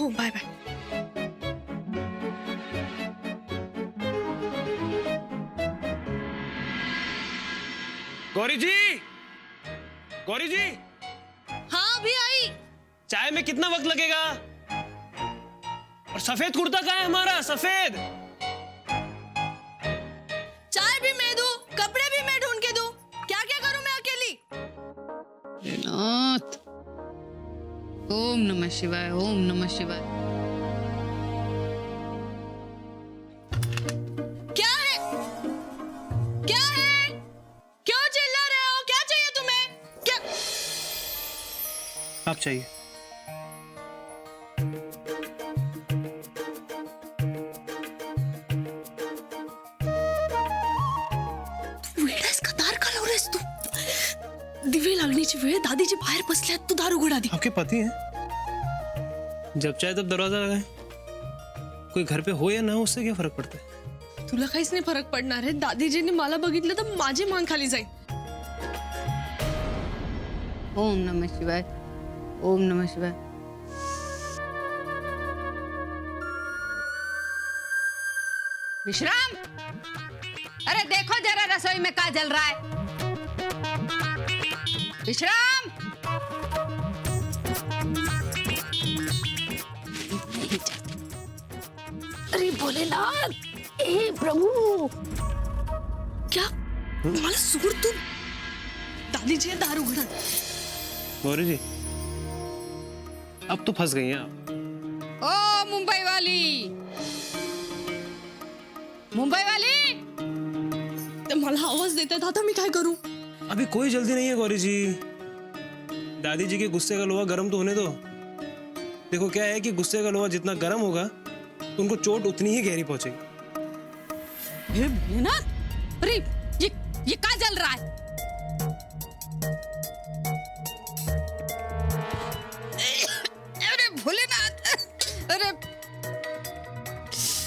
हो bye bye. Gauri जी, गौरी जी। हाँ अभी आई। चाय में कितना वक्त लगेगा? और सफेद कुर्ता कहाँ है हमारा? सफेद। चाय भी मैं दूं, कपड़े भी मैं ढूंढ के दूं, क्या क्या करूं मैं अकेली? नाथ, ओम नमः शिवाय, ओम नमः शिवाय। क्या है? क्या है? क्यों चिल्ला रहे हो? क्या चाहिए तुम्हें? क्या? आप चाहिए? दिवे लागण्याची वेळ, दादीजी बाहेर बसल्यात, तू दार उघडा दे. आपके पति हैं? जब चाहे तब दरवाजा लगाएं. कोई घर पे हो या ना हो उससे क्या फर्क पड़ता है? तुला काहीच नाही फरक पडणार आहे. दादीजींनी मला बघितलं तर माझी मान खाली जाईल. ओम नमः शिवाय, ओम नमः शिवाय। विश्राम, अरे देखो जरा रसोई में क्या जल रहा है। विश्राम, अरे भोलेनाथ, हे प्रभु, क्या मला सोड तू. दादीजी दार उघडा. गौरी जी, अब तो फंस गई हैं आप. ओ मुंबई वाली, मुंबई वाली, ते मला आवाज देतात. आता मी काय करू? अभी कोई जल्दी नहीं है गौरी जी. दादी जी के गुस्से का लोहा गर्म तो होने दो. देखो क्या है कि गुस्से का लोहा जितना गर्म होगा तो उनको चोट उतनी ही गहरी पहुंचेगी. हे भोलेनाथ, अरे ये क्या जल रहा है? अरे भोलेनाथ, अरे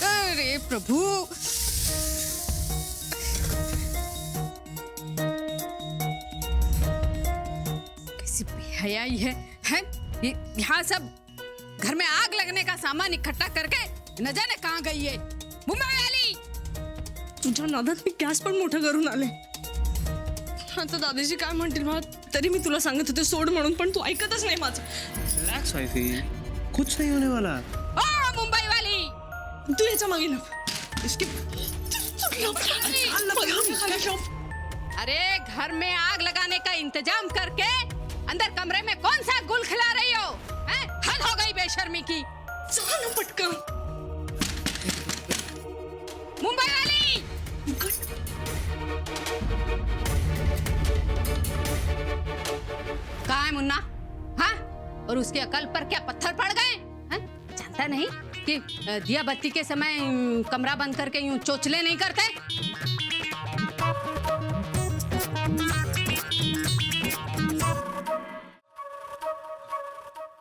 अरे प्रभु, कैसी बेहयाई है, हैं? यहाँ सब घर में आग लगने का सामान इकट्ठा करके न जाने कहाँ गई है. मुंबई वाली, तुझ्या नादात मी गॅस पण मोठं करून आले. आता दादीजी काय म्हणतील मला, तरी मी तुला सांगत होते सोड म्हणून, पण तू ऐकतच नाही माझं. रिलैक्स वाइफी, कुछ नहीं होने वाला. ओ मुंबई वाली, तू याच्या मागे लप. इसके अरे घर में आग लगाने का इंतजाम करके अंदर कमरे में कौन सा गुल खिला रही हो? हैं? हद हो गई बेशर्मी की. चल ना पटकन. मुंबई वाली, कहाँ है मुन्ना? हाँ? और उसके अकल पर क्या पत्थर पड़ गए? हैं? जानता नहीं कि दिया बत्ती के समय कमरा बंद करके यूं चोचले नहीं करते?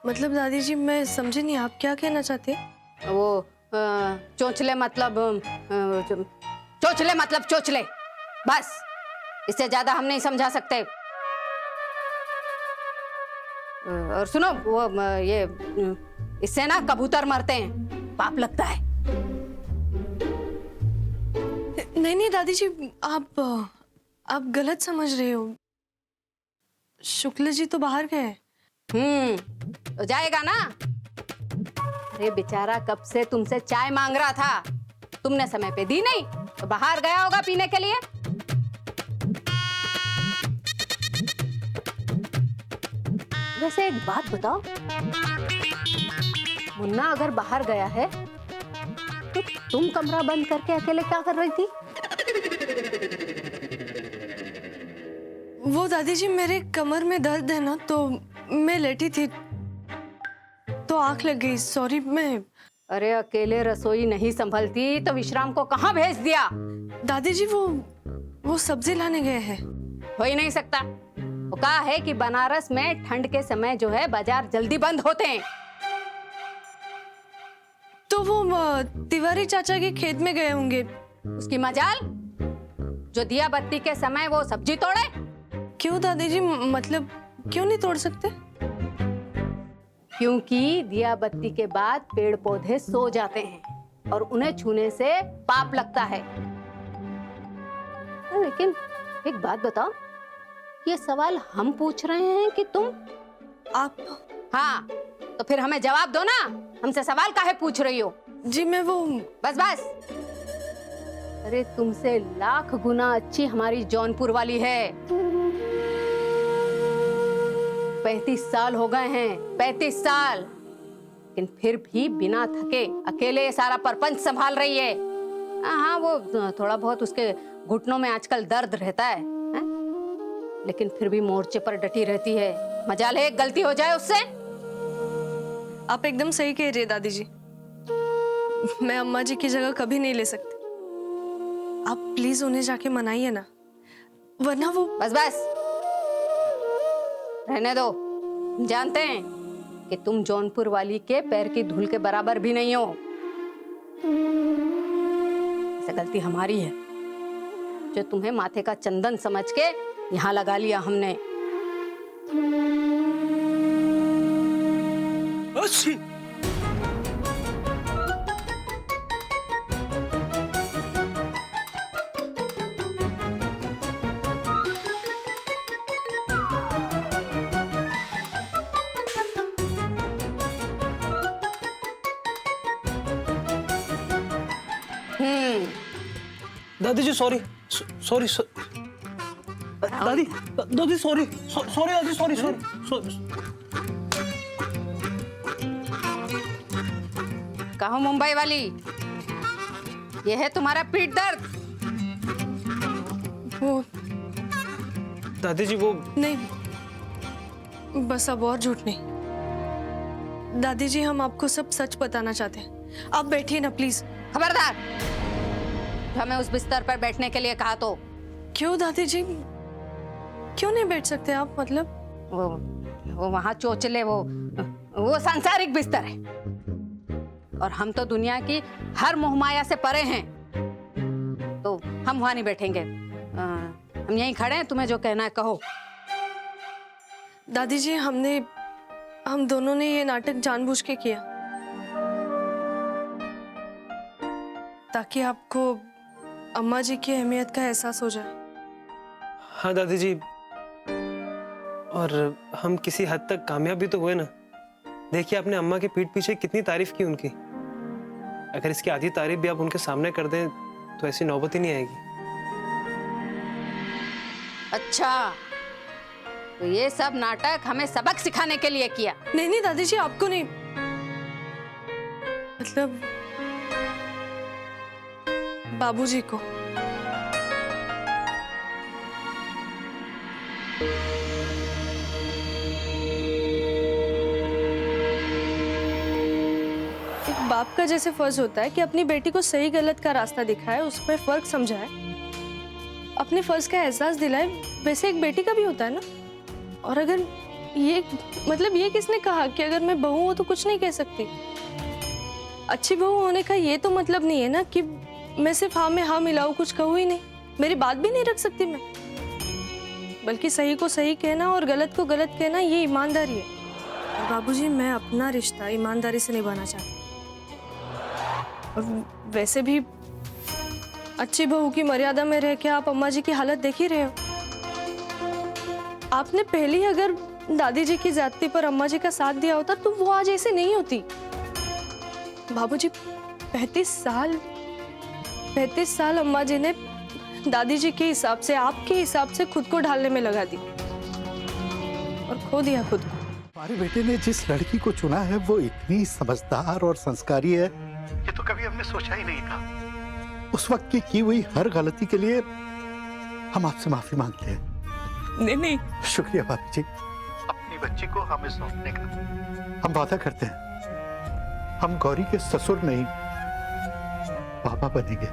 मतलब दादीजी मैं समझी नहीं, आप क्या कहना चाहते हैं? वो चोचले मतलब चोचले मतलब चोचले, बस. इससे ज्यादा हम नहीं समझा सकते. और सुनो, वो ये इससे ना कबूतर मरते हैं, पाप लगता है. नहीं नहीं दादीजी, आप गलत समझ रहे हो. शुक्ल जी तो बाहर गए. तो जाएगा ना. अरे बेचारा कब से तुमसे चाय मांग रहा था, तुमने समय पे दी नहीं, तो बाहर गया होगा पीने के लिए. वैसे एक बात बताओ, मुन्ना अगर बाहर गया है तो तुम कमरा बंद करके अकेले क्या कर रही थी? वो दादीजी मेरे कमर में दर्द है ना, तो मैं लेटी थी तो आंख लग गई. सॉरी. मैं अरे अकेले रसोई नहीं संभलती तो विश्राम को कहाँ भेज दिया? दादीजी वो सब्जी लाने गए हैं. हो ही नहीं सकता. वो कहा है कि बनारस में ठंड के समय जो है बाजार जल्दी बंद होते हैं. तो वो तिवारी चाचा के खेत में गए होंगे. उसकी मजाल जो दिया बत्ती के समय वो सब्जी तोड़े. क्यों दादीजी, मतलब क्यों नहीं तोड़ सकते? क्योंकि दिया बत्ती के बाद पेड़ पौधे सो जाते हैं और उन्हें छूने से पाप लगता है। लेकिन एक बात बताओ, ये सवाल हम पूछ रहे हैं कि तुम? आप? हाँ, तो फिर हमें जवाब दो ना, हमसे सवाल काहे पूछ रही हो? जी मैं वो बस बस। अरे तुमसे लाख गुना अच्छी हमारी जौनपुर वाली है। 35 साल हो गए हैं, 35 साल, लेकिन फिर भी बिना थके अकेले सारा प्रपंच संभाल रही है। हाँ, वो थोड़ा बहुत उसके घुटनों में आजकल दर्द रहता है, लेकिन फिर भी मोर्चे पर डटी रहती है। मजाल है एक गलती हो जाए उससे। आप एकदम सही कह रही है दादी जी। मैं अम्मा जी की जगह कभी नहीं ले सकती। आप प्लीज उन्हें जाके मनाइए ना, वरना वो। बस बस, रहने दो। हम जानते हैं कि तुम जौनपुर वाली के पैर की धूल के बराबर भी नहीं हो। ऐसा गलती हमारी है जो तुम्हें माथे का चंदन समझ के यहाँ लगा लिया हमने। अच्छी दादी जी सॉरी सॉरी दादी दादी सॉरी सॉरी दादी सॉरी सॉरी। कहो मुंबई वाली, यह है तुम्हारा पीठ दर्द? वो दादी जी वो नहीं, बस अब और झूठ नहीं। दादी जी हम आपको सब सच बताना चाहते हैं। आप बैठिए ना प्लीज। खबरदार, हमें उस बिस्तर पर बैठने के लिए कहा तो। क्यों दादी जी, क्यों नहीं बैठ सकते आप? मतलब वो वहां चोचले, वो सांसारिक बिस्तर है और हम तो दुनिया की हर मोहमाया से परे हैं, तो हम वहां नहीं बैठेंगे। हम यहीं खड़े हैं, तुम्हें जो कहना है कहो। दादी जी हम दोनों ने ये नाटक जानबूझ के किया ताकि आपको अम्मा जी की अहमियत का एहसास हो जाए। हाँ दादी जी, और हम किसी हद तक कामयाब भी तो हुए ना। देखिए आपने अम्मा के पीठ पीछे कितनी तारीफ की उनकी। अगर इसकी आधी तारीफ भी आप उनके सामने कर दें तो ऐसी नौबत ही नहीं आएगी। अच्छा, तो ये सब नाटक हमें सबक सिखाने के लिए किया? नहीं नहीं दादी जी, आपको नहीं, मतलब बाबूजी को। एक बाप का जैसे फर्ज होता है कि अपनी बेटी को सही गलत का रास्ता दिखाए, उसमें फर्क समझाए, अपने फर्ज का एहसास दिलाए, वैसे एक बेटी का भी होता है ना। और अगर ये किसने कहा कि अगर मैं बहू हूं तो कुछ नहीं कह सकती? अच्छी बहू होने का ये तो मतलब नहीं है ना कि मैं सिर्फ हाँ में हाँ मिलाऊं, कुछ कहूँ ही नहीं, मेरी बात भी नहीं रख सकती मैं। बल्कि सही को सही कहना और गलत को गलत कहना ये ईमानदारी है। और बाबूजी, मैं अपना रिश्ता ईमानदारी से निभाना चाहती हूँ। और वैसे भी अच्छी बहू की मर्यादा में रह के आप अम्मा जी की हालत देख ही रहे हो। आपने पहले ही अगर दादी जी की ज्यादती पर अम्मा जी का साथ दिया होता तो वो आज ऐसे नहीं होती। बाबूजी, 35 साल अम्मा जी ने दादी जी के हिसाब से, आपके हिसाब से खुद को ढालने में लगा दी और खो दिया खुद को। हमारे बेटे ने जिस लड़की को चुना है वो इतनी समझदार और संस्कारी है, ये तो कभी हमने सोचा ही नहीं था। उस वक्त की हुई हर गलती के लिए हम आपसे माफी मांगते हैं। नहीं, शुक्रिया भाभी जी, अपनी बच्ची को हमें सौंपने का। हम वादा करते हैं हम गौरी के ससुर नहीं, पापा बनेंगे।